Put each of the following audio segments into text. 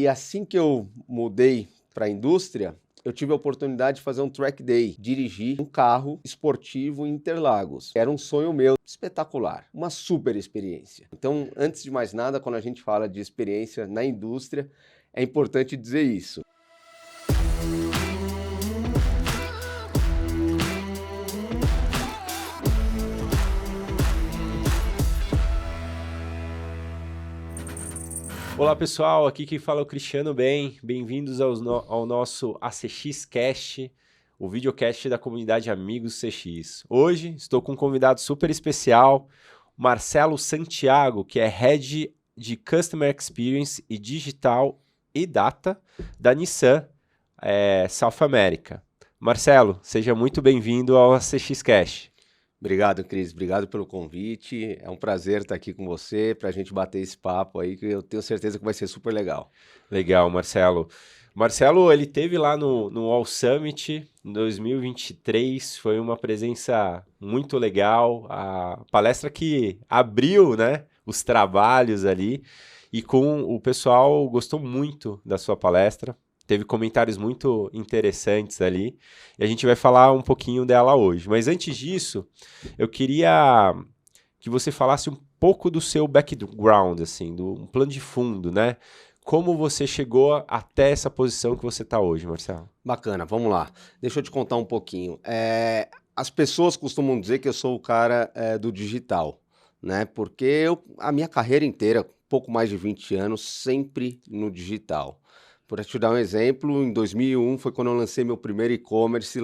E assim que eu mudei para a indústria, eu tive a oportunidade de fazer um track day, dirigir um carro esportivo em Interlagos. Era um sonho meu, espetacular, uma super experiência. Então, antes de mais nada, quando a gente fala de experiência na indústria, é importante dizer isso. Olá pessoal, aqui quem fala é o Cristiano Bem, bem-vindos ao nosso ACX Cast, o videocast da comunidade Amigos CX. Hoje estou com um convidado super especial, Marcelo Santiago, que é Head de Customer Experience e Digital e Data da Nissan South America. Marcelo, seja muito bem-vindo ao ACX Cast. Obrigado, Cris. Obrigado pelo convite. É um prazer estar aqui com você para a gente bater esse papo aí, que eu tenho certeza que vai ser super legal. Legal, Marcelo. Marcelo, ele teve lá no All Summit em 2023, foi uma presença muito legal, a palestra que abriu, né, os trabalhos ali, e o pessoal gostou muito da sua palestra, teve comentários muito interessantes ali, e a gente vai falar um pouquinho dela hoje. Mas antes disso, eu queria que você falasse um pouco do seu background, assim, um plano de fundo, né? Como você chegou até essa posição que você está hoje, Marcelo? Bacana, vamos lá. Deixa eu te contar um pouquinho. As pessoas costumam dizer que eu sou o cara do digital, né? Porque a minha carreira inteira, pouco mais de 20 anos, sempre no digital. Por te dar um exemplo, em 2001 foi quando eu lancei meu primeiro e-commerce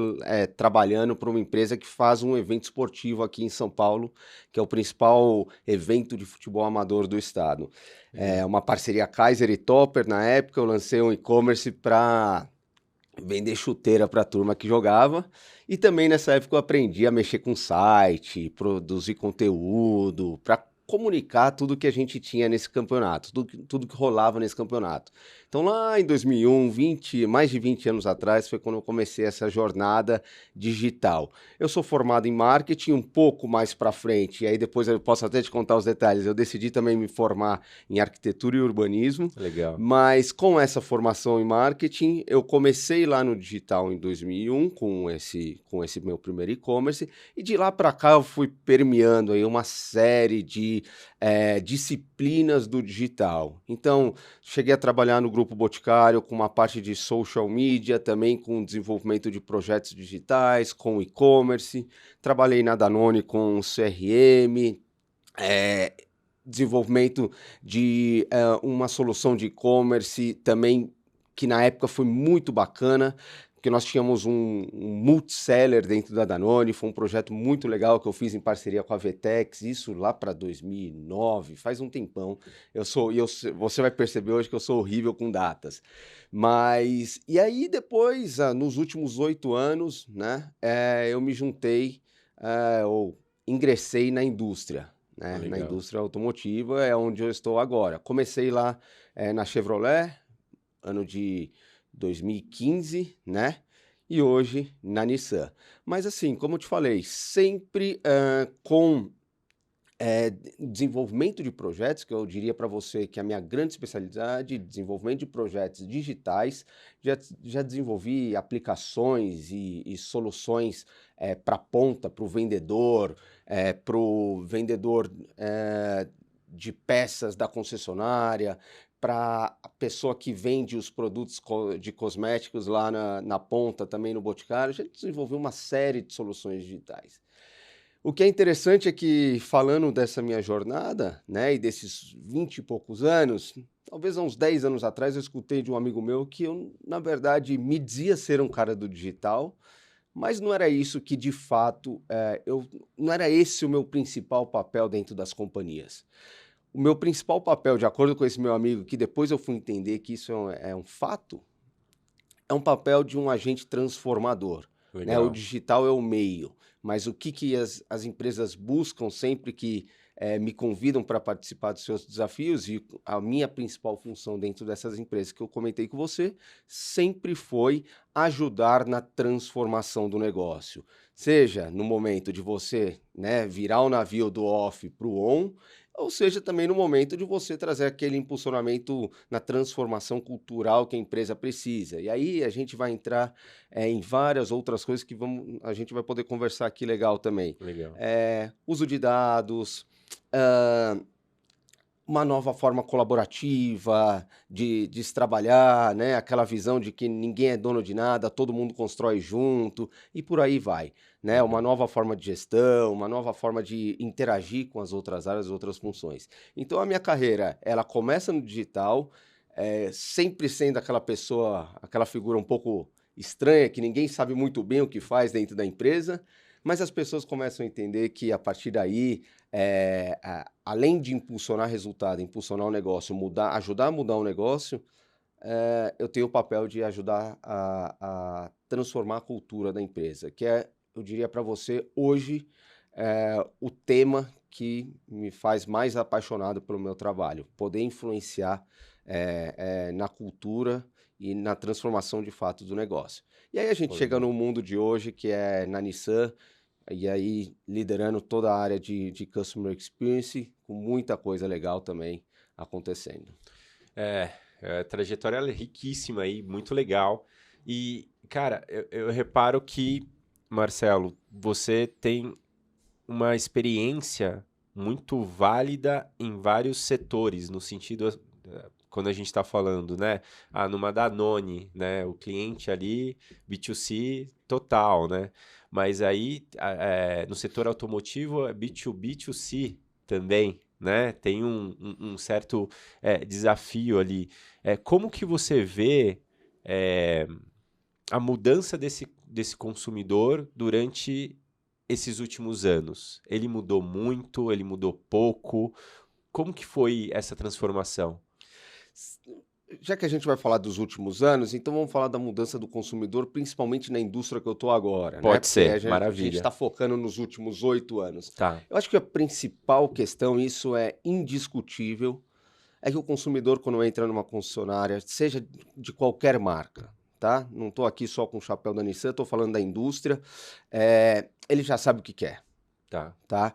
trabalhando para uma empresa que faz um evento esportivo aqui em São Paulo, que é o principal evento de futebol amador do estado. É uma parceria Kaiser e Topper. Na época eu lancei um e-commerce para vender chuteira para a turma que jogava. E também nessa época eu aprendi a mexer com site, produzir conteúdo, para comunicar tudo que a gente tinha nesse campeonato, tudo que rolava nesse campeonato. Então lá em 2001, mais de 20 anos atrás, foi quando eu comecei essa jornada digital. Eu sou formado em marketing, um pouco mais para frente, e aí depois eu posso até te contar os detalhes. Eu decidi também me formar em arquitetura e urbanismo. Legal. Mas com essa formação em marketing, eu comecei lá no digital em 2001 com esse meu primeiro e-commerce, e de lá para cá eu fui permeando aí uma série de disciplinas do digital. Então, cheguei a trabalhar no Grupo Boticário com uma parte de social media, também com desenvolvimento de projetos digitais, com e-commerce. Trabalhei na Danone com CRM, desenvolvimento de uma solução de e-commerce também, que na época foi muito bacana, porque nós tínhamos um multiseller dentro da Danone. Foi um projeto muito legal que eu fiz em parceria com a Vetex, isso lá para 2009, faz um tempão. Você vai perceber hoje que eu sou horrível com datas. Mas, e aí depois, nos últimos 8 anos, né, eu me juntei, ou ingressei na indústria. Né? Na Legal. indústria automotiva é onde eu estou agora. Comecei lá na Chevrolet, ano de 2015, né? E hoje na Nissan. Mas assim, como eu te falei, sempre com desenvolvimento de projetos, que eu diria para você que é a minha grande especialidade, desenvolvimento de projetos digitais. Já desenvolvi aplicações e soluções para a ponta, para o vendedor de peças da concessionária, para a pessoa que vende os produtos de cosméticos lá na ponta, também no Boticário. Já desenvolvi uma série de soluções digitais. O que é interessante é que, falando dessa minha jornada, né, e desses 20 e poucos anos, talvez há uns 10 anos atrás, eu escutei de um amigo meu que eu, na verdade, me dizia ser um cara do digital, mas não era isso que, de fato, não era esse o meu principal papel dentro das companhias. O meu principal papel, de acordo com esse meu amigo, que depois eu fui entender que isso é um fato, é um papel de um agente transformador. Né? O Legal. digital é o meio, mas o que as empresas buscam sempre que me convidam para participar dos seus desafios, e a minha principal função dentro dessas empresas que eu comentei com você, sempre foi ajudar na transformação do negócio. Seja no momento de você, né, virar o navio do off para o on, ou seja, também no momento de você trazer aquele impulsionamento na transformação cultural que a empresa precisa. E aí a gente vai entrar em várias outras coisas que a gente vai poder conversar aqui legal também. Legal. Uso de dados, ah, uma nova forma colaborativa de se trabalhar, né? Aquela visão de que ninguém é dono de nada, todo mundo constrói junto e por aí vai, né? Uma Uhum. nova forma de gestão, uma nova forma de interagir com as outras áreas, outras funções. Então a minha carreira, ela começa no digital, sempre sendo aquela pessoa, aquela figura um pouco estranha, que ninguém sabe muito bem o que faz dentro da empresa, mas as pessoas começam a entender que a partir daí além de impulsionar resultado, impulsionar o negócio, ajudar a mudar o negócio, eu tenho o papel de ajudar a transformar a cultura da empresa, que eu diria para você, hoje, o tema que me faz mais apaixonado pelo meu trabalho, poder influenciar na cultura e na transformação de fato do negócio. E aí a gente Pô, chega legal. no mundo de hoje, que é na Nissan, e aí liderando toda a área de Customer Experience, com muita coisa legal também acontecendo. É, trajetória riquíssima aí, muito legal. E, cara, eu reparo que, Marcelo, você tem uma experiência muito válida em vários setores, no sentido, quando a gente está falando, né? Numa Danone, né? O cliente ali, B2C total, né? Mas aí, no setor automotivo, é B2B2C também, né? Tem um certo desafio ali. Como que você vê é, a mudança desse consumidor durante esses últimos anos? Ele mudou muito? Ele mudou pouco? Como que foi essa transformação? Já que a gente vai falar dos últimos anos, então vamos falar da mudança do consumidor, principalmente na indústria que eu estou agora, né? Pode Porque ser, a gente maravilha. está focando nos últimos 8 anos. Tá. Eu acho que a principal questão, isso é indiscutível, é que o consumidor, quando entra numa concessionária, seja de qualquer marca, tá? Não estou aqui só com o chapéu da Nissan, estou falando da indústria, ele já sabe o que quer, Tá. tá?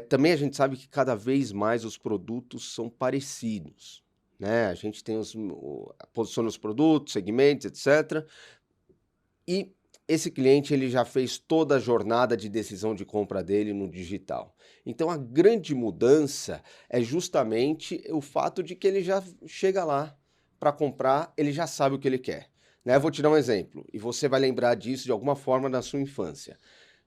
Também a gente sabe que cada vez mais os produtos são parecidos, né? A gente tem posiciona os produtos, segmentos, etc. E esse cliente ele já fez toda a jornada de decisão de compra dele no digital. Então a grande mudança é justamente o fato de que ele já chega lá para comprar, ele já sabe o que ele quer. Né? Eu Tá. vou te dar um exemplo, e você vai lembrar disso de alguma forma na sua infância.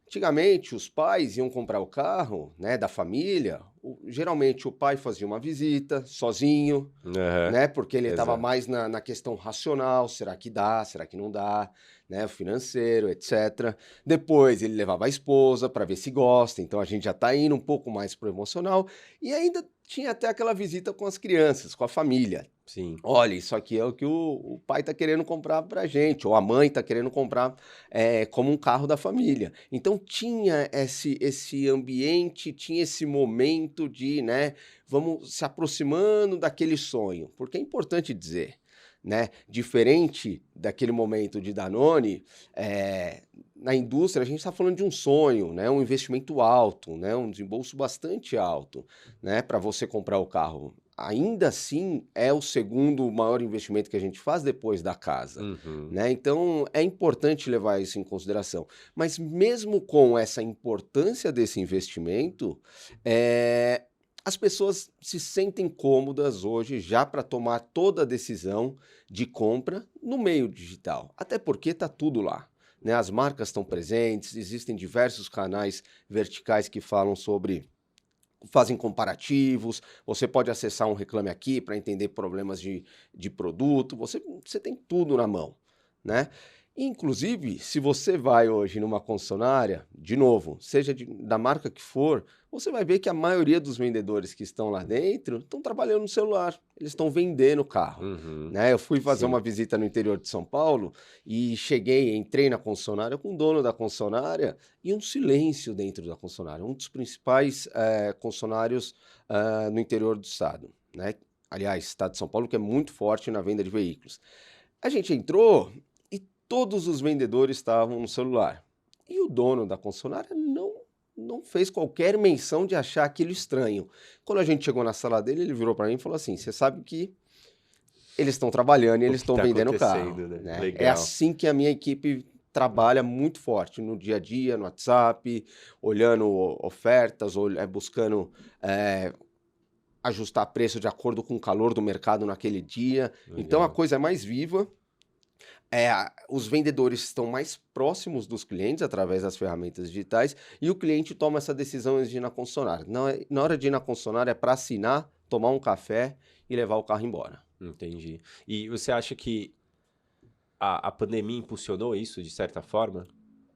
Antigamente, os pais iam comprar o carro, né, da família. Geralmente o pai fazia uma visita sozinho, Aham. né? Porque ele estava Exato. mais na questão racional, será que dá, será que não dá, né? O financeiro, etc. Depois ele levava a esposa para ver se gosta, então a gente já está indo um pouco mais pro emocional. E ainda tinha até aquela visita com as crianças, com a família. Sim. Olha, isso aqui é o que o pai está querendo comprar para a gente, ou a mãe está querendo comprar como um carro da família. Então tinha esse ambiente, tinha esse momento de, né, vamos se aproximando daquele sonho. Porque é importante dizer, né, diferente daquele momento de Danone, na indústria a gente está falando de um sonho, né, um investimento alto, né, um desembolso bastante alto, né, para você comprar o carro. Ainda assim, é o segundo maior investimento que a gente faz depois da casa, Uhum. né, então é importante levar isso em consideração. Mas mesmo com essa importância desse investimento, as pessoas se sentem cômodas hoje já para tomar toda a decisão de compra no meio digital, até porque está tudo lá, né, as marcas estão presentes, existem diversos canais verticais que falam sobre fazem comparativos, você pode acessar um Reclame Aqui para entender problemas de produto, você tem tudo na mão, né? Inclusive, se você vai hoje numa concessionária, de novo, seja da marca que for, você vai ver que a maioria dos vendedores que estão lá dentro estão trabalhando no celular, eles estão vendendo o carro. Uhum. Né? Eu fui fazer uma Sim. visita no interior de São Paulo e entrei na concessionária com o dono da concessionária e um silêncio dentro da concessionária, um dos principais concessionários no interior do estado, né? Aliás, estado de São Paulo que é muito forte na venda de veículos. A gente entrou e todos os vendedores estavam no celular. E o dono da concessionária não não fez qualquer menção de achar aquilo estranho. Quando a gente chegou na sala dele, ele virou para mim e falou assim: você sabe que eles estão trabalhando e O eles que estão está vendendo carro, acontecendo, né? né? É Legal. assim que a minha equipe trabalha muito forte no dia a dia, no WhatsApp, olhando ofertas, buscando eh, ajustar preço de acordo com o calor do mercado naquele dia. Então a Legal. coisa é mais viva. Os vendedores estão mais próximos dos clientes através das ferramentas digitais e o cliente toma essa decisão antes de ir na concessionária. Na hora de ir na concessionária é para assinar, tomar um café e levar o carro embora. Entendi. E você acha que a pandemia impulsionou isso de certa forma?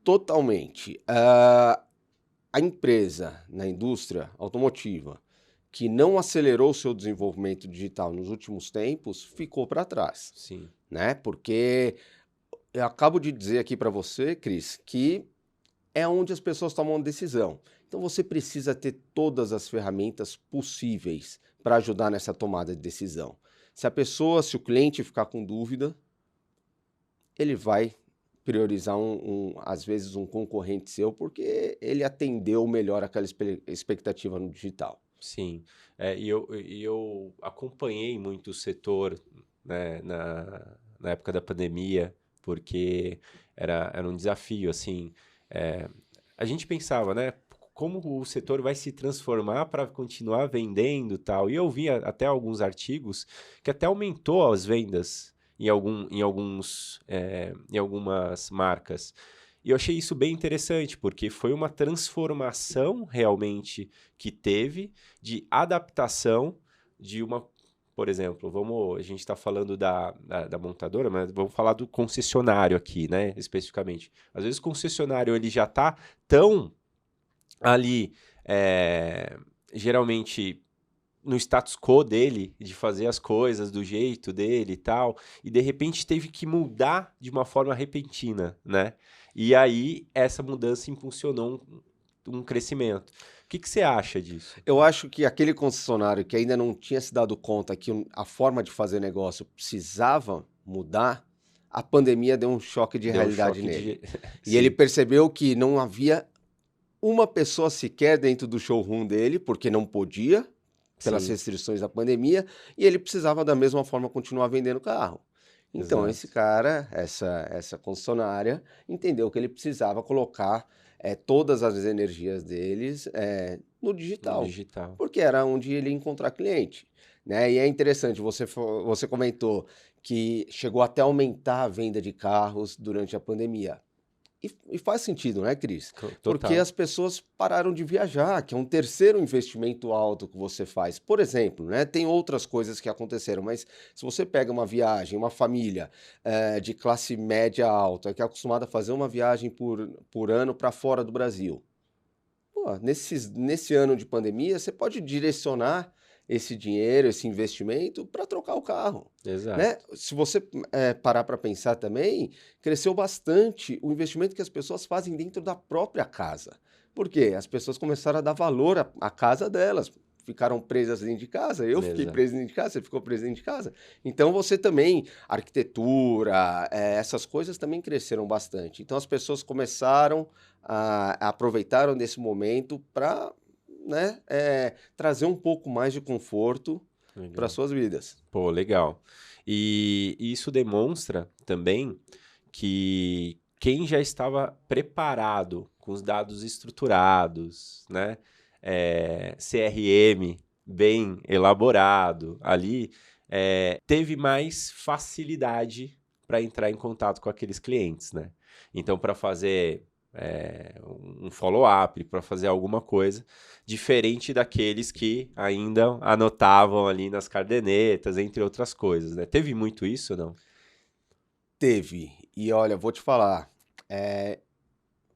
Totalmente. A empresa na indústria automotiva que não acelerou o seu desenvolvimento digital nos últimos tempos ficou para trás, Sim. né? Porque eu acabo de dizer aqui para você, Cris, que é onde as pessoas tomam decisão. Então você precisa ter todas as ferramentas possíveis para ajudar nessa tomada de decisão. Se o cliente ficar com dúvida, ele vai priorizar às vezes um concorrente seu porque ele atendeu melhor aquela expectativa no digital. Sim, e eu acompanhei muito o setor, né, na época da pandemia, porque era um desafio, assim, é, a gente pensava, né, como o setor vai se transformar para continuar vendendo e tal, e eu vi até alguns artigos que até aumentou as vendas em algumas marcas, e eu achei isso bem interessante, porque foi uma transformação realmente que teve de adaptação de uma, por exemplo, a gente está falando da montadora, mas vamos falar do concessionário aqui, né, especificamente. Às vezes o concessionário ele já está tão ali, geralmente no status quo dele, de fazer as coisas do jeito dele e tal, e de repente teve que mudar de uma forma repentina, né? E aí essa mudança impulsionou um crescimento. O que que você acha disso? Eu acho que aquele concessionário que ainda não tinha se dado conta que a forma de fazer negócio precisava mudar, a pandemia deu um choque de Deu um realidade choque nele. de... E ele Sim, percebeu que não havia uma pessoa sequer dentro do showroom dele, porque não podia, pelas sim, restrições da pandemia, e ele precisava da mesma forma continuar vendendo carro. Então, esse exato. cara, essa concessionária, entendeu que ele precisava colocar todas as energias deles no No digital, digital. porque era onde ele ia encontrar cliente. Né? E é interessante, você comentou que chegou até a aumentar a venda de carros durante a pandemia. E faz sentido, né, Cris? Porque Total. as pessoas pararam de viajar, que é um terceiro investimento alto que você faz. Por exemplo, né, tem outras coisas que aconteceram, mas se você pega uma viagem, uma família de classe média alta, que é acostumada a fazer uma viagem por ano para fora do Brasil, pô, nesse ano de pandemia, você pode direcionar esse dinheiro, esse investimento para trocar o carro, né? Exato. Se você parar para pensar também, cresceu bastante o investimento que as pessoas fazem dentro da própria casa. Por quê? As pessoas começaram a dar valor à casa delas. Ficaram presas dentro de casa, eu fiquei Exato. preso dentro de casa, você ficou preso dentro de casa. Então você também, arquitetura, essas coisas também cresceram bastante. Então as pessoas começaram aproveitaram desse momento para, né, trazer um pouco mais de conforto para Legal. suas vidas. Pô, legal. E isso demonstra também que quem já estava preparado com os dados estruturados, né, CRM bem elaborado ali, teve mais facilidade para entrar em contato com aqueles clientes, né? Então, para fazer um follow-up, para fazer alguma coisa, diferente daqueles que ainda anotavam ali nas cadernetas, entre outras coisas, né? Teve muito isso, não? Teve. E olha, vou te falar, eh,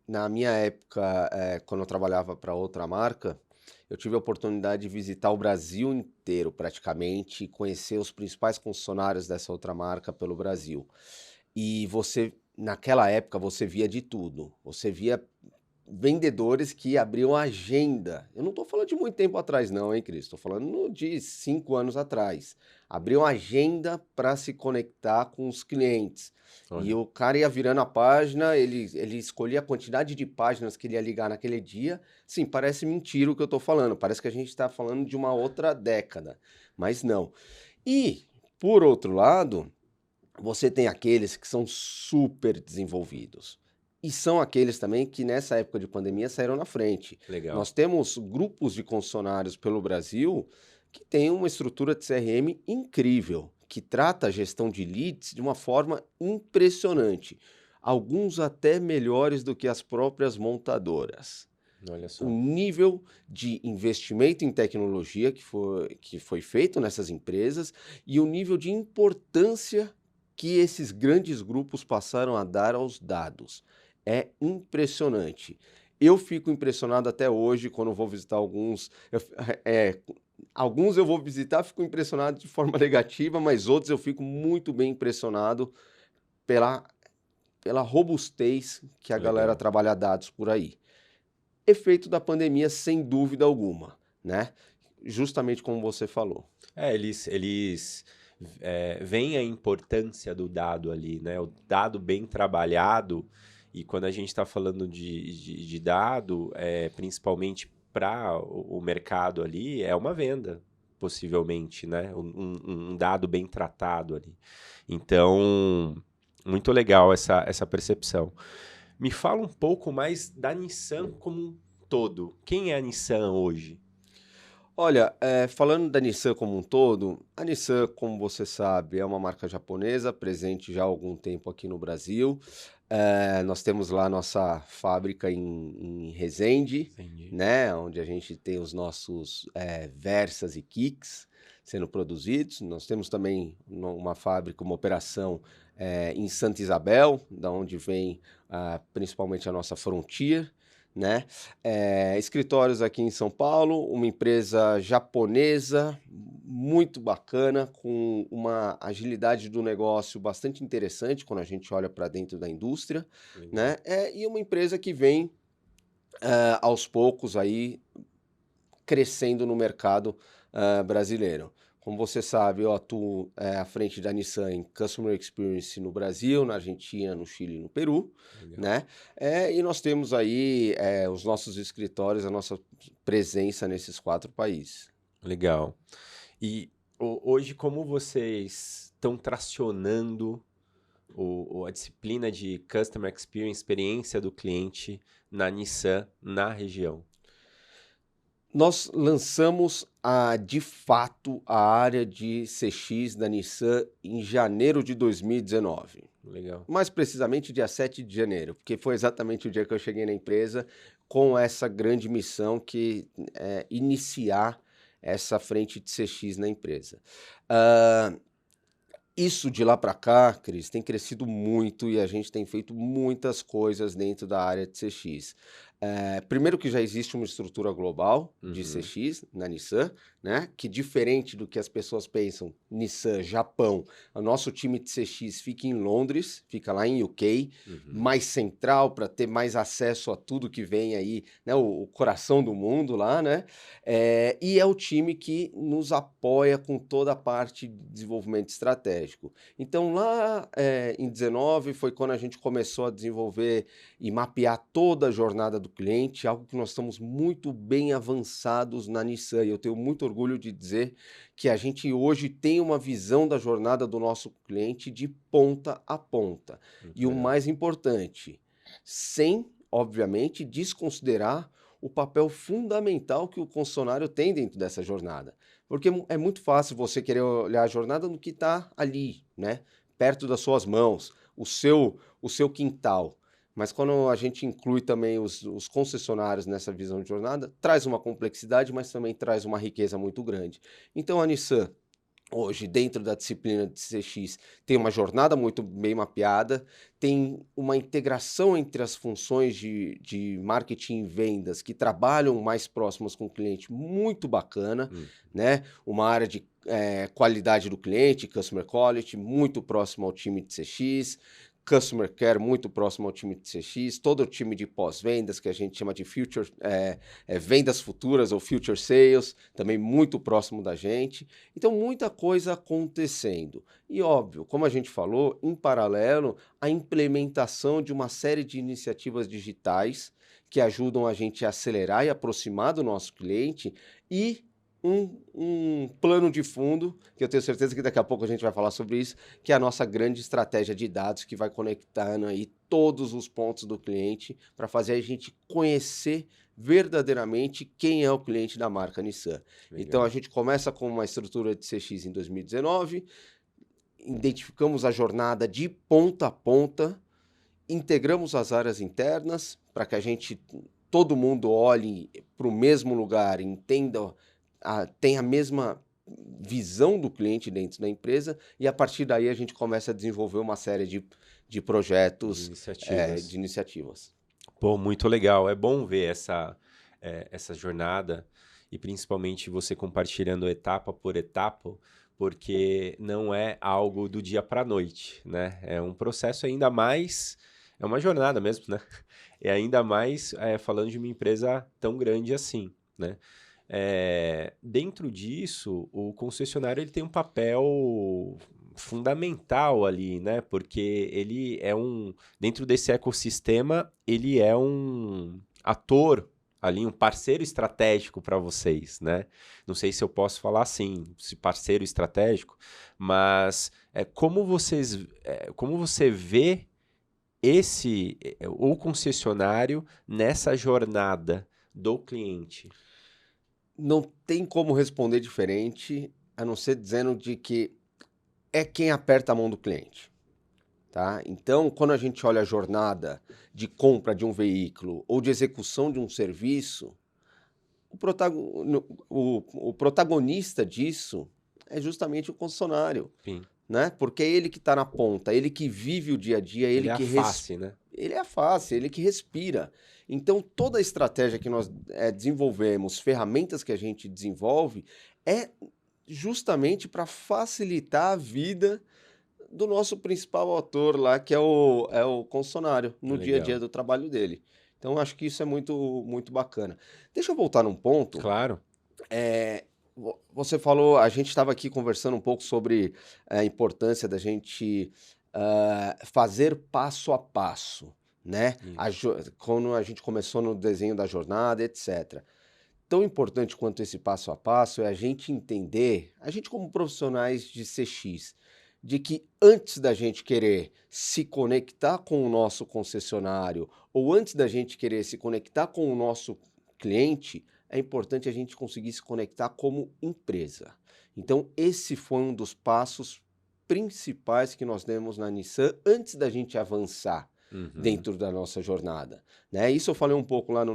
na minha época, quando eu trabalhava para outra marca, eu tive a oportunidade de visitar o Brasil inteiro praticamente, e conhecer os principais concessionários dessa outra marca pelo Brasil. E naquela época, você via de tudo. Você via vendedores que abriam agenda. Eu não estou falando de muito tempo atrás, não, hein, Cris? Estou falando de 5 anos atrás. Abriam agenda para se conectar com os clientes. E Olha, o cara ia virando a página, ele escolhia a quantidade de páginas que ele ia ligar naquele dia. Sim, parece mentira o que eu estou falando. Parece que a gente está falando de uma outra década. Mas não. E, por outro lado, você tem aqueles que são super desenvolvidos. E são aqueles também que nessa época de pandemia saíram na frente. legal. Nós temos grupos de concessionários pelo Brasil que têm uma estrutura de CRM incrível, que trata a gestão de leads de uma forma impressionante. Alguns até melhores do que as próprias montadoras. Olha O só. nível de investimento em tecnologia que foi feito nessas empresas e o nível de importância que esses grandes grupos passaram a dar aos dados. É impressionante. Eu fico impressionado até hoje quando vou visitar alguns. Alguns eu vou visitar, fico impressionado de forma negativa, mas outros eu fico muito bem impressionado pela, pela robustez que a galera Legal. trabalha dados por aí. Efeito da pandemia, sem dúvida alguma, né? Justamente como você falou. Eles veem a importância do dado ali, né? O dado bem trabalhado, e quando a gente está falando de dado, principalmente para o mercado ali, é uma venda, possivelmente, né? Um dado bem tratado ali. Então, muito legal essa percepção. Me fala um pouco mais da Nissan como um todo. Quem é a Nissan hoje? Olha, falando da Nissan como um todo, a Nissan, como você sabe, é uma marca japonesa, presente já há algum tempo aqui no Brasil. Nós temos lá nossa fábrica em Resende, Entendi. né, onde a gente tem os nossos Versas e Kicks sendo produzidos. Nós temos também uma fábrica, uma operação em Santa Isabel, da onde vem principalmente a nossa Frontier, né? Escritórios aqui em São Paulo, uma empresa japonesa muito bacana, com uma agilidade do negócio bastante interessante quando a gente olha para dentro da indústria, Legal. né? E uma empresa que vem aos poucos aí crescendo no mercado brasileiro. Como você sabe, eu atuo à frente da Nissan em Customer Experience no Brasil, na Argentina, no Chile e no Peru, Legal. né? E nós temos aí os nossos escritórios, a nossa presença nesses 4 países. Legal. E hoje, como vocês estão tracionando a disciplina de Customer Experience, experiência do cliente na Nissan, na região? Nós lançamos de fato a área de CX da Nissan em janeiro de 2019. Legal. Mais precisamente dia 7 de janeiro, porque foi exatamente o dia que eu cheguei na empresa com essa grande missão que é iniciar essa frente de CX na empresa. Ah, Isso de lá para cá, Cris, tem crescido muito e a gente tem feito muitas coisas dentro da área de CX. Primeiro que já existe uma estrutura global de Uhum. CX na Nissan, né? Que diferente do que as pessoas pensam, Nissan, Japão, o nosso time de CX fica em Londres, fica lá em UK, Uhum. mais central para ter mais acesso a tudo que vem aí, né? O coração do mundo lá, né? E é o time que nos apoia com toda a parte de desenvolvimento estratégico. Então, lá em 19 foi quando a gente começou a desenvolver e mapear toda a jornada do cliente, algo que nós estamos muito bem avançados na Nissan. E eu tenho muito orgulho de dizer que a gente hoje tem uma visão da jornada do nosso cliente de ponta a ponta. Muito E o legal. mais importante, sem, obviamente, desconsiderar o papel fundamental que o concessionário tem dentro dessa jornada. Porque é muito fácil você querer olhar a jornada no que está ali, né? Perto das suas mãos, o seu quintal. Mas quando a gente inclui também os concessionários nessa visão de jornada, traz uma complexidade, mas também traz uma riqueza muito grande. Então a Nissan, hoje, dentro da disciplina de CX, tem uma jornada muito bem mapeada, tem uma integração entre as funções de marketing e vendas que trabalham mais próximas com o cliente muito bacana, Hum. né? Uma área de qualidade do cliente, Customer Quality, muito próximo ao time de CX, Customer Care muito próximo ao time de CX, todo o time de pós-vendas, que a gente chama de vendas futuras ou Future Sales, também muito próximo da gente. Então, muita coisa acontecendo. E, óbvio, como a gente falou, em paralelo, a implementação de uma série de iniciativas digitais que ajudam a gente a acelerar e aproximar do nosso cliente e um plano de fundo, que eu tenho certeza que daqui a pouco a gente vai falar sobre isso, que é a nossa grande estratégia de dados, que vai conectando aí todos os pontos do cliente para fazer a gente conhecer verdadeiramente quem é o cliente da marca Nissan. Então a gente começa com uma estrutura de CX em 2019, identificamos a jornada de ponta a ponta, integramos as áreas internas para que todo mundo olhe para o mesmo lugar, entenda, tem a mesma visão do cliente dentro da empresa, e a partir daí a gente começa a desenvolver uma série de projetos, de iniciativas. Pô, muito legal. É bom ver essa jornada e principalmente você compartilhando etapa por etapa, porque não é algo do dia para a noite, né? É um processo ainda mais, é uma jornada mesmo, né? É ainda mais falando de uma empresa tão grande assim, né? Dentro disso, o concessionário ele tem um papel fundamental ali, né? Porque ele é dentro desse ecossistema, ele é um ator ali, um parceiro estratégico para vocês, né? Não sei se eu posso falar assim, se parceiro estratégico, mas como você vê o concessionário nessa jornada do cliente? Não tem como responder diferente, a não ser dizendo de que é quem aperta a mão do cliente, tá? Então, quando a gente olha a jornada de compra de um veículo ou de execução de um serviço, o protagonista disso é justamente o concessionário, Sim. né? Porque é ele que está na ponta, ele que vive o dia a dia, Ele é a face, né? Ele é a face, ele que respira. Então, toda a estratégia que nós desenvolvemos, ferramentas que a gente desenvolve, é justamente para facilitar a vida do nosso principal ator lá, que é o concessionário, no dia a dia Legal. do trabalho dele. Então, acho que isso é muito, muito bacana. Deixa eu voltar num ponto. Claro. Você falou, a gente estava aqui conversando um pouco sobre a importância da gente fazer passo a passo, né? Quando a gente começou no desenho da jornada, etc. Tão importante quanto esse passo a passo é a gente entender, a gente como profissionais de CX, de que antes da gente querer se conectar com o nosso concessionário ou antes da gente querer se conectar com o nosso cliente, é importante a gente conseguir se conectar como empresa. Então, esse foi um dos passos principais que nós demos na Nissan antes da gente avançar dentro da nossa jornada, né? Isso eu falei um pouco lá no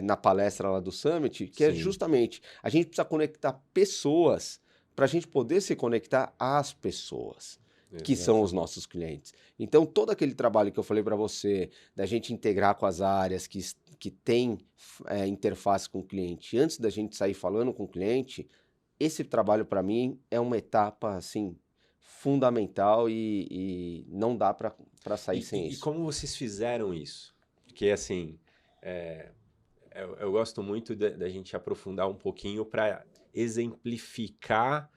na palestra lá do Summit, que é justamente, a gente precisa conectar pessoas para a gente poder se conectar às pessoas, que são os nossos clientes. Então, todo aquele trabalho que eu falei para você, da gente integrar com as áreas que tem interface com o cliente, antes da gente sair falando com o cliente, esse trabalho para mim é uma etapa, assim, fundamental e não dá para sair sem isso. E como vocês fizeram isso? Porque, assim, eu gosto muito da gente aprofundar um pouquinho para exemplificar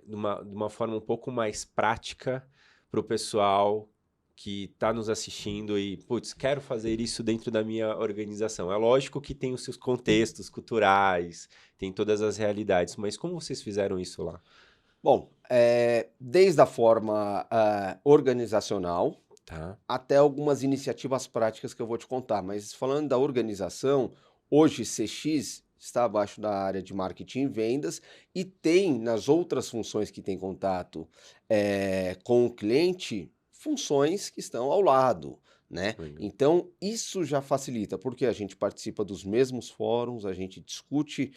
de uma forma um pouco mais prática para o pessoal que está nos assistindo e, putz, quero fazer isso dentro da minha organização. É lógico que tem os seus contextos culturais, tem todas as realidades, mas como vocês fizeram isso lá? Bom, desde a forma organizacional, até algumas iniciativas práticas que eu vou te contar. Mas falando da organização, hoje CX está abaixo da área de marketing e vendas e tem nas outras funções que tem contato com o cliente, funções que estão ao lado, né? Então, isso já facilita, porque a gente participa dos mesmos fóruns, a gente discute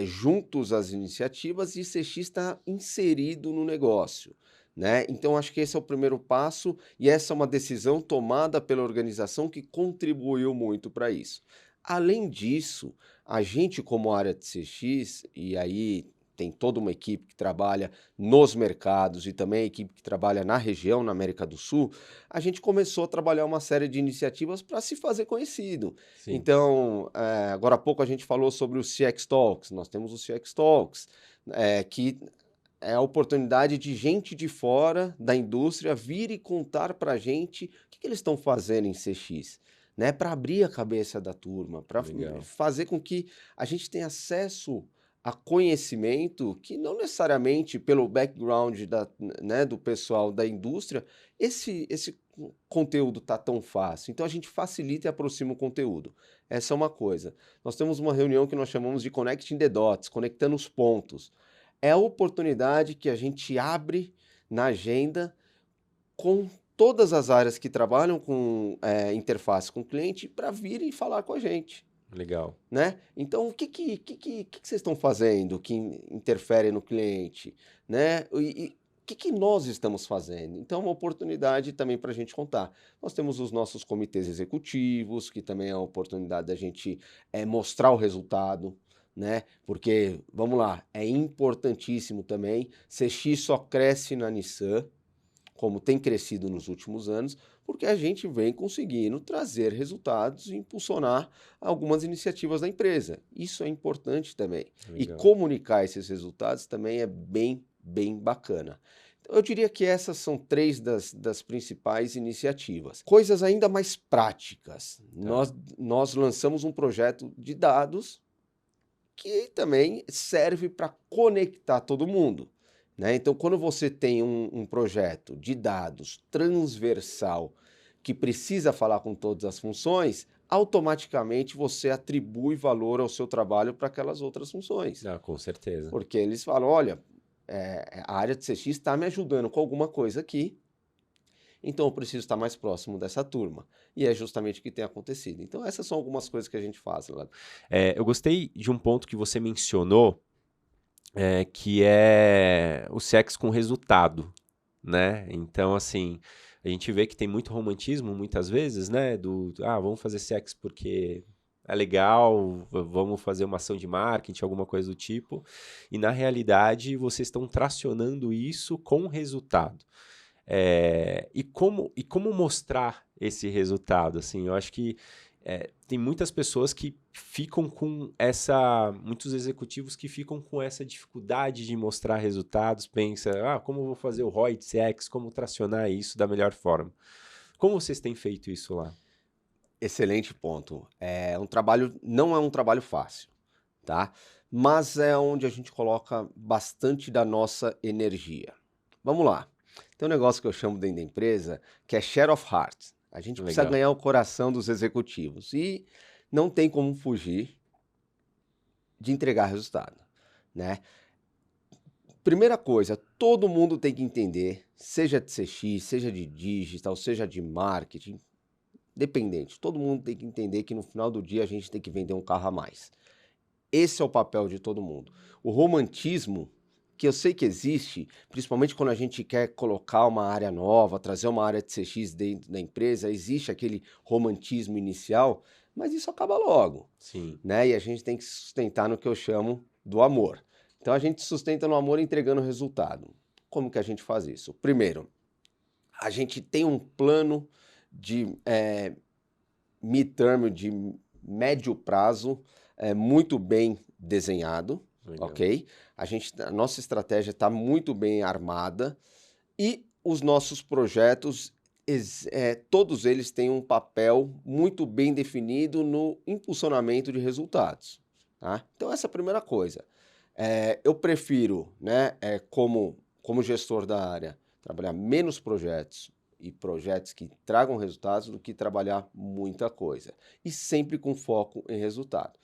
juntos as iniciativas e CX está inserido no negócio, né? Então, acho que esse é o primeiro passo e essa é uma decisão tomada pela organização que contribuiu muito para isso. Além disso, a gente como área de CX, e aí tem toda uma equipe que trabalha nos mercados e também a equipe que trabalha na região, na América do Sul, a gente começou a trabalhar uma série de iniciativas para se fazer conhecido. Sim, Então, agora há pouco a gente falou sobre o CX Talks, nós temos o CX Talks, que é a oportunidade de gente de fora da indústria vir e contar para a gente o que eles estão fazendo em CX, né? Para abrir a cabeça da turma, para legal. fazer com que a gente tenha acesso a conhecimento que não necessariamente pelo background né, do pessoal da indústria, esse conteúdo tá tão fácil. Então a gente facilita e aproxima o conteúdo. Essa é uma coisa. Nós temos uma reunião que nós chamamos de Connecting the Dots, conectando os pontos. É a oportunidade que a gente abre na agenda com todas as áreas que trabalham com interface com o cliente para virem falar com a gente, Legal. né? Então, o que vocês estão fazendo que interfere no cliente, né? E o que nós estamos fazendo? Então, é uma oportunidade também para a gente contar. Nós temos os nossos comitês executivos, que também é a oportunidade da gente mostrar o resultado, né? Porque, vamos lá, é importantíssimo também. CX só cresce na Nissan, como tem crescido nos últimos anos, porque a gente vem conseguindo trazer resultados e impulsionar algumas iniciativas da empresa. Isso é importante também. E Legal. comunicar esses resultados também é bem, bem bacana. Então, eu diria que essas são três das principais iniciativas. Coisas ainda mais práticas. Tá. Nós lançamos um projeto de dados que também serve para conectar todo mundo, né? Então, quando você tem um projeto de dados transversal que precisa falar com todas as funções, automaticamente você atribui valor ao seu trabalho para aquelas outras funções. Ah, com certeza. Porque eles falam, olha, a área de CX está me ajudando com alguma coisa aqui, então eu preciso estar mais próximo dessa turma. E é justamente o que tem acontecido. Então, essas são algumas coisas que a gente faz lá. Eu gostei de um ponto que você mencionou, que é o sexo com resultado, né? Então, assim, a gente vê que tem muito romantismo muitas vezes, né? Vamos fazer sexo porque é legal, vamos fazer uma ação de marketing, alguma coisa do tipo. E na realidade, vocês estão tracionando isso com resultado. E como mostrar esse resultado? Assim, eu acho que tem muitas pessoas que ficam com muitos executivos que ficam com essa dificuldade de mostrar resultados, pensa, como eu vou fazer o ROI de CX, como tracionar isso da melhor forma. Como vocês têm feito isso lá? Excelente ponto. Não é um trabalho fácil, tá? Mas é onde a gente coloca bastante da nossa energia. Vamos lá. Tem um negócio que eu chamo dentro da empresa que é share of heart. A gente precisa Legal. ganhar o coração dos executivos e não tem como fugir de entregar resultado, né? Primeira coisa, todo mundo tem que entender, seja de CX, seja de digital, seja de marketing, dependente. Todo mundo tem que entender que no final do dia a gente tem que vender um carro a mais. Esse é o papel de todo mundo. O romantismo, que eu sei que existe, principalmente quando a gente quer colocar uma área nova, trazer uma área de CX dentro da empresa, existe aquele romantismo inicial, mas isso acaba logo, Sim. né? E a gente tem que se sustentar no que eu chamo do amor. Então a gente sustenta no amor entregando resultado. Como que a gente faz isso? Primeiro, a gente tem um plano de midterm, de médio prazo, muito bem desenhado, Legal. ok? A nossa estratégia está muito bem armada e os nossos projetos, todos eles têm um papel muito bem definido no impulsionamento de resultados, tá? Então essa é a primeira coisa. Eu prefiro, né, como gestor da área, trabalhar menos projetos e projetos que tragam resultados do que trabalhar muita coisa. E sempre com foco em resultado.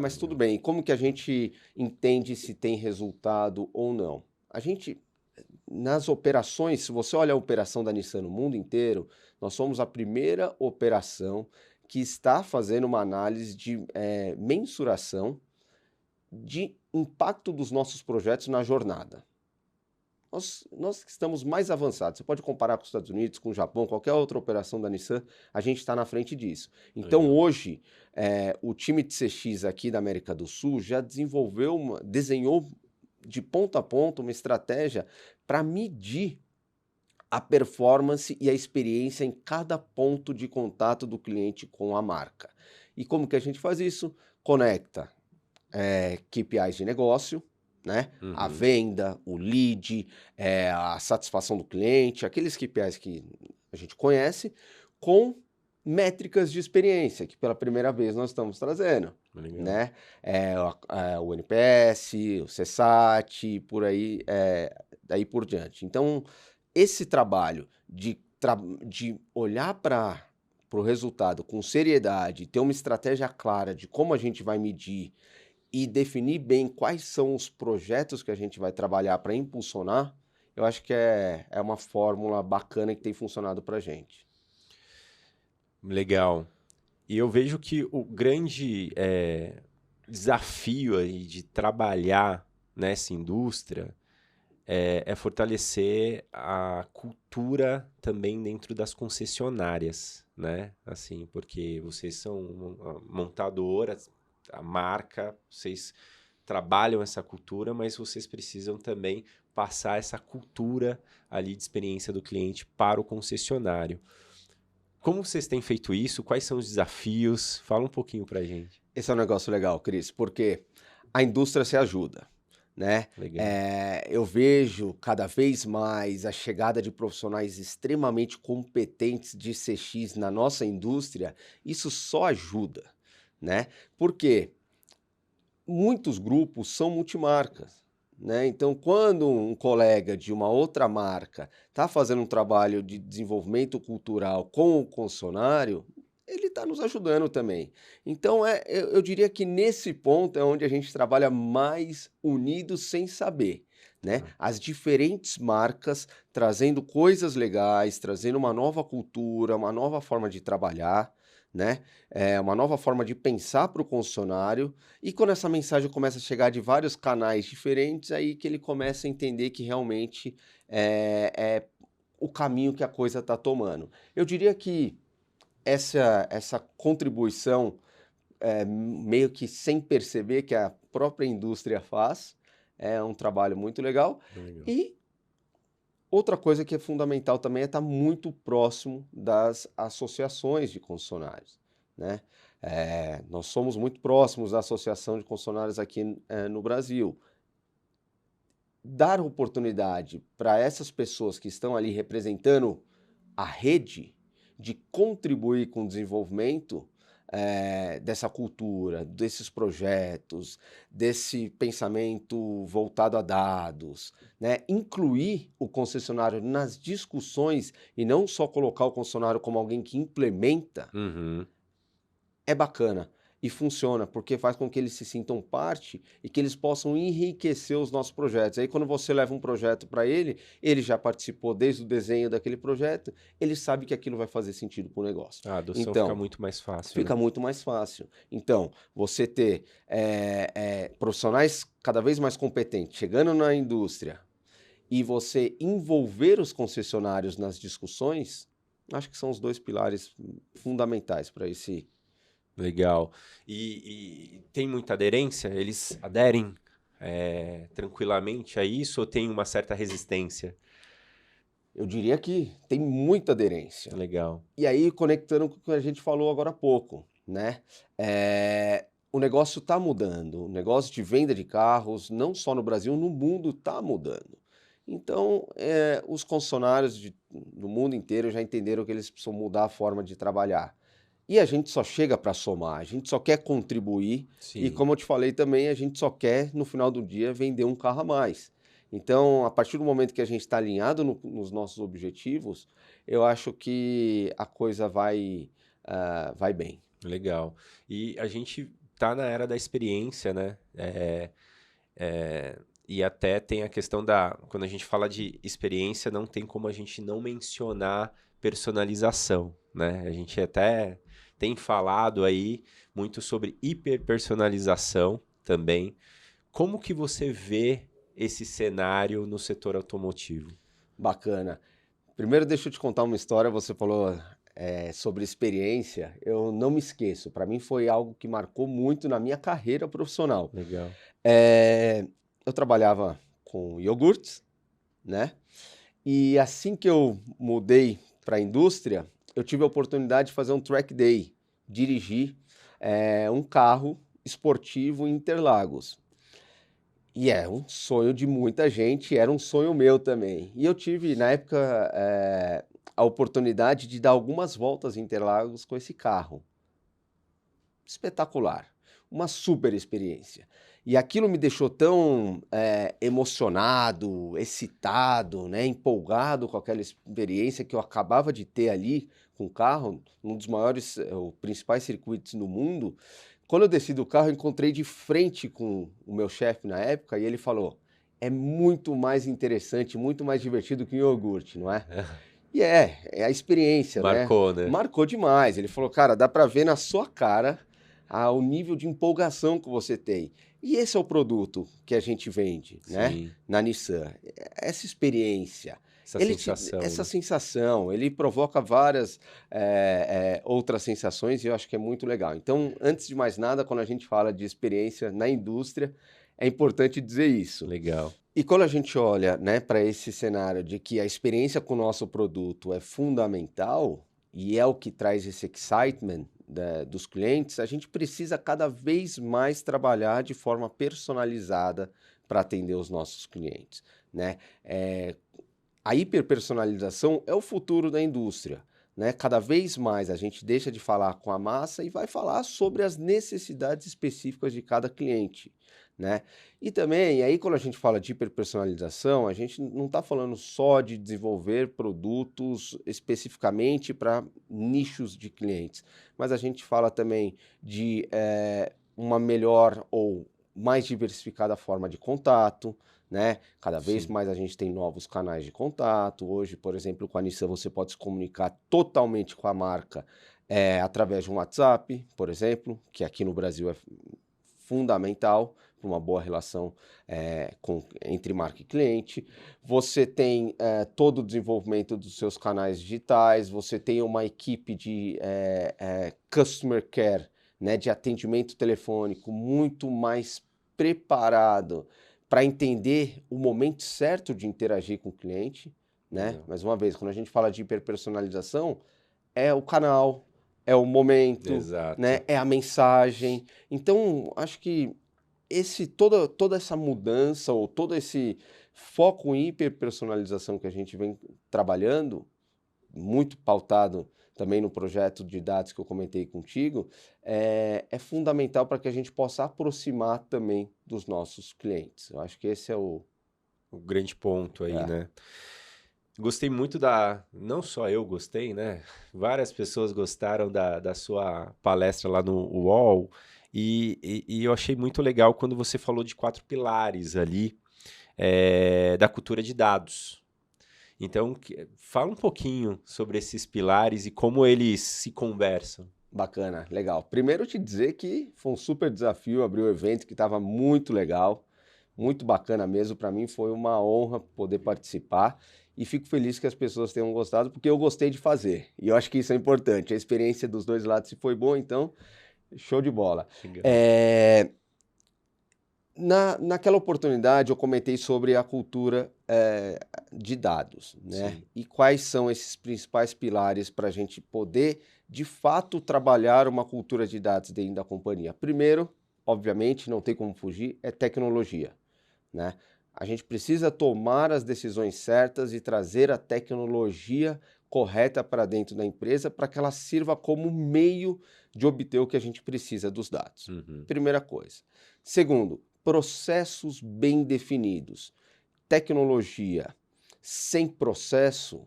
Mas tudo Legal. bem, como que a gente entende se tem resultado ou não? Nas operações, se você olha a operação da Nissan no mundo inteiro, nós somos a primeira operação que está fazendo uma análise de mensuração de impacto dos nossos projetos na jornada. Nós que estamos mais avançados, você pode comparar com os Estados Unidos, com o Japão, qualquer outra operação da Nissan, a gente está na frente disso. Então Legal. hoje, o time de CX aqui da América do Sul já desenhou de ponta a ponta uma estratégia para medir a performance e a experiência em cada ponto de contato do cliente com a marca. E como que a gente faz isso? Conecta KPIs de negócio, né? A Uhum. venda, o lead, a satisfação do cliente, aqueles KPIs que a gente conhece, com métricas de experiência, que pela primeira vez nós estamos trazendo, Legal. né? O NPS, o CSAT, por aí, daí por diante. Então, esse trabalho de olhar para o resultado com seriedade, ter uma estratégia clara de como a gente vai medir e definir bem quais são os projetos que a gente vai trabalhar para impulsionar, eu acho que é uma fórmula bacana que tem funcionado para a gente. Legal. E eu vejo que o grande desafio aí de trabalhar nessa indústria é fortalecer a cultura também dentro das concessionárias, né? Assim, porque vocês são uma montadora, a marca, vocês trabalham essa cultura, mas vocês precisam também passar essa cultura ali de experiência do cliente para o concessionário. Como vocês têm feito isso? Quais são os desafios? Fala um pouquinho pra gente. Esse é um negócio legal, Cris, porque a indústria se ajuda, né? Legal. Eu vejo cada vez mais a chegada de profissionais extremamente competentes de CX na nossa indústria, isso só ajuda, né? Porque muitos grupos são multimarcas, né? Então, quando um colega de uma outra marca está fazendo um trabalho de desenvolvimento cultural com o concessionário, ele está nos ajudando também. Então, eu diria que nesse ponto é onde a gente trabalha mais unidos sem saber, né? Tá. As diferentes marcas trazendo coisas legais, trazendo uma nova cultura, uma nova forma de trabalhar, né? Uma nova forma de pensar para o concessionário. E quando essa mensagem começa a chegar de vários canais diferentes, aí que ele começa a entender que realmente é o caminho que a coisa está tomando. Eu diria que essa contribuição, meio que sem perceber que a própria indústria faz, é um trabalho muito legal. Legal. E outra coisa que é fundamental também é estar muito próximo das associações de concessionários, né? Nós somos muito próximos da Associação de Concessionários aqui no Brasil. Dar oportunidade para essas pessoas que estão ali representando a rede de contribuir com o desenvolvimento dessa cultura, desses projetos, desse pensamento voltado a dados, né? Incluir o concessionário nas discussões e não só colocar o concessionário como alguém que implementa, Uhum. é bacana e funciona, porque faz com que eles se sintam parte e que eles possam enriquecer os nossos projetos. Aí quando você leva um projeto para ele já participou desde o desenho daquele projeto, ele sabe que aquilo vai fazer sentido para o negócio. A adoção fica Então, muito mais fácil, né? fica muito mais fácil. Então, você ter profissionais cada vez mais competentes chegando na indústria e você envolver os concessionários nas discussões, acho que são os dois pilares fundamentais para esse. Legal. E tem muita aderência? Eles aderem tranquilamente a isso ou tem uma certa resistência? Eu diria que tem muita aderência. Legal. E aí, conectando com o que a gente falou agora há pouco, né? O negócio está mudando. O negócio de venda de carros, não só no Brasil, no mundo está mudando. Então, os concessionários do mundo inteiro já entenderam que eles precisam mudar a forma de trabalhar. E a gente só chega para somar, a gente só quer contribuir. E Sim. como eu te falei também, a gente só quer, no final do dia, vender um carro a mais. Então, a partir do momento que a gente está alinhado nos nossos objetivos, eu acho que a coisa vai bem. Legal. E a gente tá na era da experiência, né? E até tem a questão quando a gente fala de experiência, não tem como a gente não mencionar personalização, né? A gente até tem falado aí muito sobre hiperpersonalização também. Como que você vê esse cenário no setor automotivo? Bacana. Primeiro, deixa eu te contar uma história. Você falou sobre experiência. Eu não me esqueço. Para mim, foi algo que marcou muito na minha carreira profissional. Legal. eu trabalhava com iogurtes, né? E assim que eu mudei para a indústria, eu tive a oportunidade de fazer um track day, dirigir um carro esportivo em Interlagos. E é um sonho de muita gente, era um sonho meu também. E eu tive, na época, a oportunidade de dar algumas voltas em Interlagos com esse carro. Espetacular, uma super experiência. E aquilo me deixou tão emocionado, excitado, né, empolgado com aquela experiência que eu acabava de ter ali com o carro, um dos maiores, os principais circuitos no mundo. Quando eu desci do carro, eu encontrei de frente com o meu chefe na época e ele falou: é muito mais interessante, muito mais divertido que o iogurte, não é? E é a experiência, né? Marcou, né? Marcou demais. Ele falou, cara, dá pra ver na sua cara o nível de empolgação que você tem. E esse é o produto que a gente vende, né? Sim, Na Nissan. Essa experiência. essa sensação, Essa né? sensação, ele provoca várias outras sensações e eu acho que é muito legal. Então, antes de mais nada, quando a gente fala de experiência na indústria, é importante dizer isso. Legal. E quando a gente olha, né, para esse cenário de que a experiência com o nosso produto é fundamental e é o que traz esse excitement dos clientes, a gente precisa cada vez mais trabalhar de forma personalizada para atender os nossos clientes, né? A hiperpersonalização é o futuro da indústria, né? Cada vez mais a gente deixa de falar com a massa e vai falar sobre as necessidades específicas de cada cliente, né? E também, aí quando a gente fala de hiperpersonalização, a gente não está falando só de desenvolver produtos especificamente para nichos de clientes, mas a gente fala também de uma melhor ou mais diversificada forma de contato, né? Cada vez Sim. mais a gente tem novos canais de contato. Hoje, por exemplo, com a Nissan você pode se comunicar totalmente com a marca através de um WhatsApp, por exemplo, que aqui no Brasil é fundamental para uma boa relação entre marca e cliente. Você tem todo o desenvolvimento dos seus canais digitais, você tem uma equipe de customer care, né, de atendimento telefônico muito mais preparado para entender o momento certo de interagir com o cliente, né? Legal. Mais uma vez, quando a gente fala de hiperpersonalização, é o canal, é o momento, Exato. né? É a mensagem. Então, acho que toda essa mudança ou todo esse foco em hiperpersonalização que a gente vem trabalhando, muito pautado também no projeto de dados que eu comentei contigo, é fundamental para que a gente possa aproximar também dos nossos clientes. Eu acho que esse é o... O grande ponto aí, É, né? Gostei muito não só eu gostei, né? Várias pessoas gostaram da sua palestra lá no UOL e eu achei muito legal quando você falou de 4 pilares ali da cultura de dados. Então, fala um pouquinho sobre esses pilares e como eles se conversam. bacana, legal. Primeiro te dizer que foi um super desafio abrir o evento, que estava muito legal, muito bacana mesmo. Para mim foi uma honra poder participar e fico feliz que as pessoas tenham gostado, porque eu gostei de fazer. E eu acho que isso é importante. A experiência dos dois lados se foi boa, então show de bola. Legal. Naquela oportunidade eu comentei sobre a cultura de dados, né? Sim. E quais são esses principais pilares para a gente poder, de fato, trabalhar uma cultura de dados dentro da companhia. Primeiro, obviamente, não tem como fugir, é tecnologia, né? A gente precisa tomar as decisões certas e trazer a tecnologia correta para dentro da empresa para que ela sirva como meio de obter o que a gente precisa dos dados. Uhum. Primeira coisa. Segundo, processos bem definidos. Tecnologia sem processo,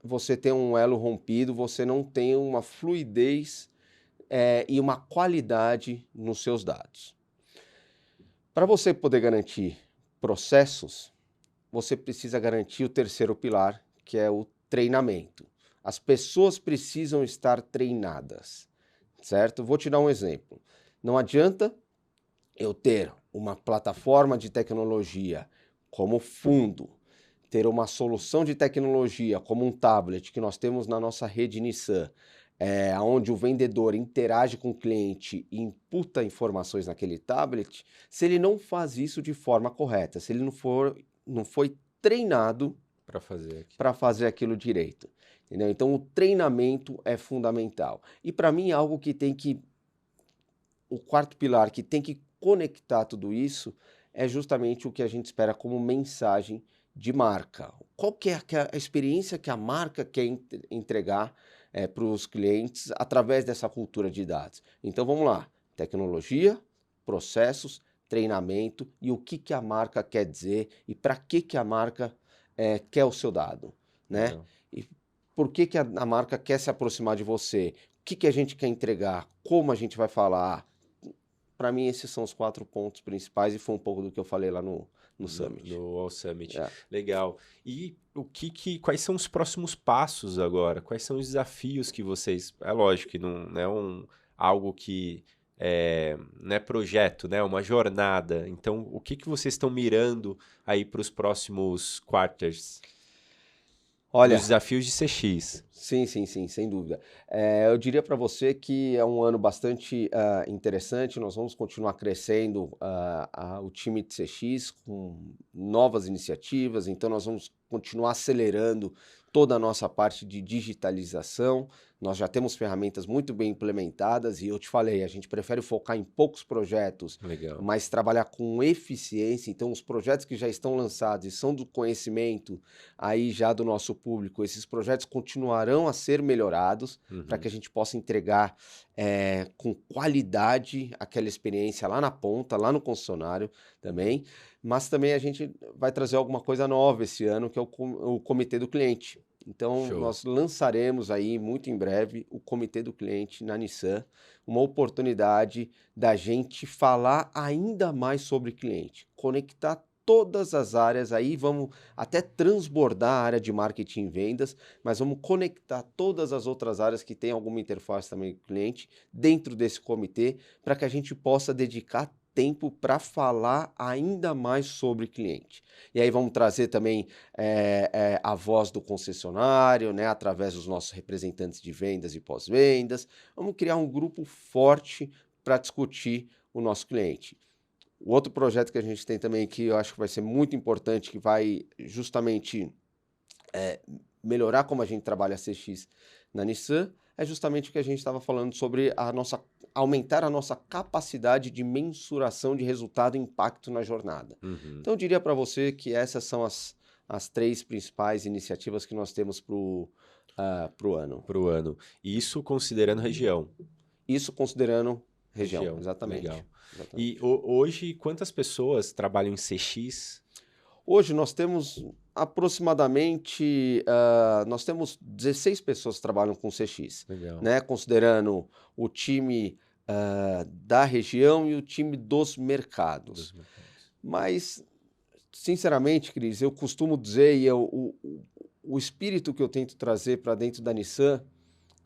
você tem um elo rompido, você não tem uma fluidez e uma qualidade nos seus dados. Para você poder garantir processos, você precisa garantir o terceiro pilar, que é o treinamento. As pessoas precisam estar treinadas, certo? Vou te dar um exemplo. Não adianta eu ter uma plataforma de tecnologia como fundo, ter uma solução de tecnologia como um tablet que nós temos na nossa rede Nissan, onde o vendedor interage com o cliente e imputa informações naquele tablet, se ele não faz isso de forma correta, se ele não foi treinado Para fazer aqui. para fazer aquilo direito. Entendeu? Então, o treinamento é fundamental. E para mim, algo que tem que. O quarto pilar que tem que conectar tudo isso é justamente o que a gente espera como mensagem de marca. Qual que é a experiência que a marca quer entregar para os clientes através dessa cultura de dados? Então vamos lá: tecnologia, processos, treinamento e o que a marca quer dizer e para que a marca quer o seu dado, né? Legal. E por que a marca quer se aproximar de você? O que a gente quer entregar? Como a gente vai falar? Para mim, esses são os 4 pontos principais e foi um pouco do que eu falei lá no Summit. No All Summit. É. Legal. E quais são os próximos passos agora? Quais são os desafios que vocês... É lógico que não é algo que não é projeto, né? É uma jornada. Então, o que vocês estão mirando aí para os próximos quarters? Olha, Dos desafios de CX. sim, sem dúvida. Eu diria para você que é um ano bastante interessante. Nós vamos continuar crescendo o time de CX com novas iniciativas. Então, nós vamos continuar acelerando toda a nossa parte de digitalização. Nós já temos ferramentas muito bem implementadas e eu te falei, a gente prefere focar em poucos projetos, Legal. mas trabalhar com eficiência. Então, os projetos que já estão lançados e são do conhecimento aí já do nosso público, esses projetos continuarão a ser melhorados para que a gente possa entregar com qualidade aquela experiência lá na ponta, lá no concessionário também, mas também a gente vai trazer alguma coisa nova esse ano, que é o Comitê do Cliente. Então, Show. nós lançaremos aí muito em breve o Comitê do Cliente na Nissan, uma oportunidade da gente falar ainda mais sobre cliente, conectar todas as áreas aí, vamos até transbordar a área de marketing e vendas, mas vamos conectar todas as outras áreas que têm alguma interface também com o cliente dentro desse comitê, para que a gente possa dedicar tempo para falar ainda mais sobre cliente. E aí vamos trazer também a voz do concessionário, né, através dos nossos representantes de vendas e pós-vendas. Vamos criar um grupo forte para discutir o nosso cliente. O outro projeto que a gente tem também, que eu acho que vai ser muito importante, que vai justamente melhorar como a gente trabalha a CX na Nissan, é justamente o que a gente estava falando sobre aumentar a nossa capacidade de mensuração de resultado e impacto na jornada. Então, eu diria para você que essas são as 3 principais iniciativas que nós temos para o ano. Para o ano. Isso considerando região. Isso considerando região, exatamente. Legal. Exatamente. E hoje, quantas pessoas trabalham em CX? Hoje nós temos aproximadamente, nós temos 16 pessoas que trabalham com CX, Legal. né? Considerando o time da região e o time dos mercados. Mas, sinceramente, Cris, eu costumo dizer, e o espírito que eu tento trazer para dentro da Nissan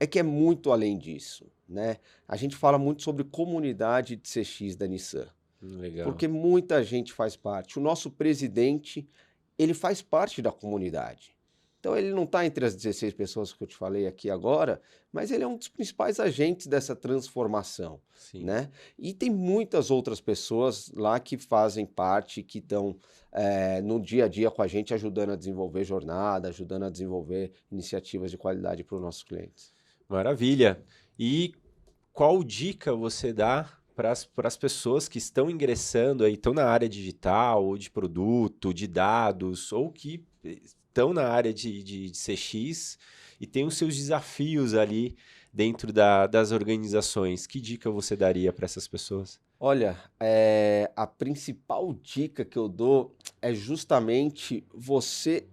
é que é muito além disso, né? A gente fala muito sobre comunidade de CX da Nissan. Legal. Porque muita gente faz parte. O nosso presidente, ele faz parte da comunidade. Então, ele não está entre as 16 pessoas que eu te falei aqui agora, mas ele é um dos principais agentes dessa transformação, Sim. né? E tem muitas outras pessoas lá que fazem parte, que estão no dia a dia com a gente, ajudando a desenvolver jornada, ajudando a desenvolver iniciativas de qualidade para os nossos clientes. Maravilha. E qual dica você dá para as pessoas que estão ingressando aí, estão na área digital, ou de produto, de dados, ou que estão na área de CX e têm os seus desafios ali dentro das organizações? Que dica você daria para essas pessoas? Olha, a principal dica que eu dou é justamente você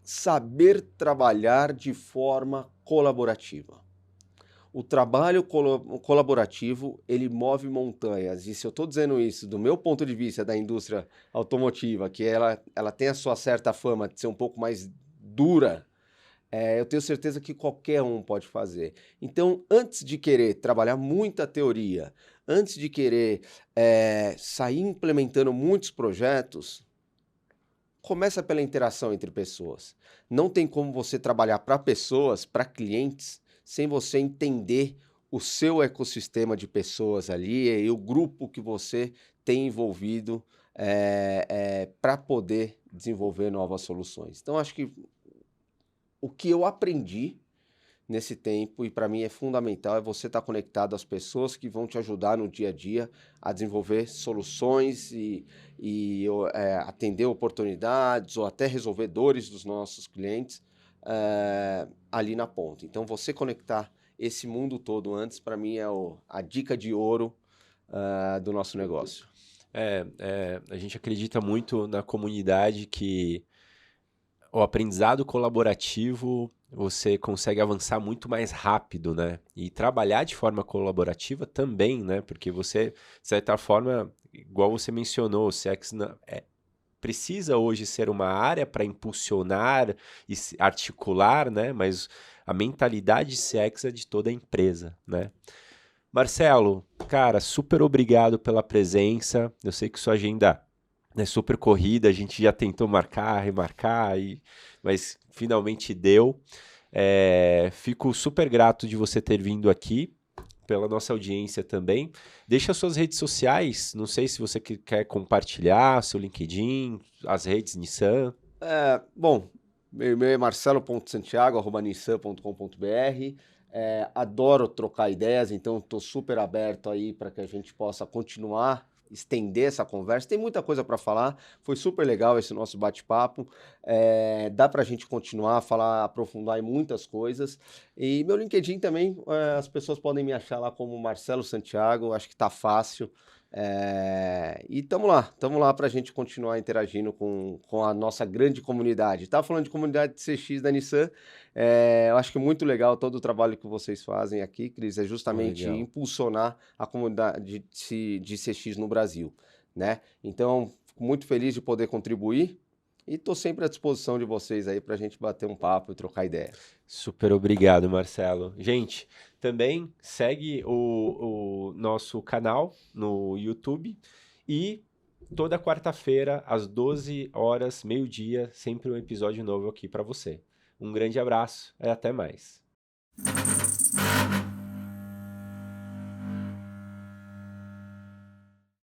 saber trabalhar de forma colaborativa. O trabalho colaborativo, ele move montanhas. E se eu estou dizendo isso do meu ponto de vista da indústria automotiva, que ela tem a sua certa fama de ser um pouco mais dura, eu tenho certeza que qualquer um pode fazer. Então, antes de querer trabalhar muita teoria, antes de querer sair implementando muitos projetos, começa pela interação entre pessoas. Não tem como você trabalhar para pessoas, para clientes, sem você entender o seu ecossistema de pessoas ali e o grupo que você tem envolvido para poder desenvolver novas soluções. Então, acho que o que eu aprendi nesse tempo, e para mim é fundamental, é você estar conectado às pessoas que vão te ajudar no dia a dia a desenvolver soluções e atender oportunidades ou até resolver dores dos nossos clientes ali na ponta. Então, você conectar esse mundo todo antes, para mim, é a dica de ouro do nosso negócio. A gente acredita muito na comunidade que o aprendizado colaborativo você consegue avançar muito mais rápido, né? E trabalhar de forma colaborativa também, né? Porque você, de certa forma, igual você mencionou, o CX precisa hoje ser uma área para impulsionar e articular, né? Mas a mentalidade de CX é de toda a empresa, né? Marcelo, cara, super obrigado pela presença. Eu sei que sua agenda é super corrida, a gente já tentou marcar, remarcar, mas finalmente deu. Fico super grato de você ter vindo aqui, pela nossa audiência também. Deixa suas redes sociais, não sei se você quer compartilhar, seu LinkedIn, as redes Nissan. Bom, meu e-mail é marcelo.santiago@nissan.com.br. Adoro trocar ideias, então estou super aberto aí para que a gente possa continuar, estender essa conversa. Tem muita coisa para falar, foi super legal esse nosso bate-papo. Dá para a gente continuar a falar, aprofundar em muitas coisas. E meu LinkedIn também, as pessoas podem me achar lá como Marcelo Santiago, acho que tá fácil. E tamo lá para a gente continuar interagindo com a nossa grande comunidade. Estava falando de comunidade de CX da Nissan, eu acho que é muito legal todo o trabalho que vocês fazem aqui, Cris, é justamente Legal. impulsionar a comunidade de CX no Brasil, né? Então, fico muito feliz de poder contribuir e estou sempre à disposição de vocês aí para a gente bater um papo e trocar ideia. Super obrigado, Marcelo. Gente, também segue o nosso canal no YouTube e toda quarta-feira, às 12 horas, meio-dia, sempre um episódio novo aqui para você. Um grande abraço e até mais.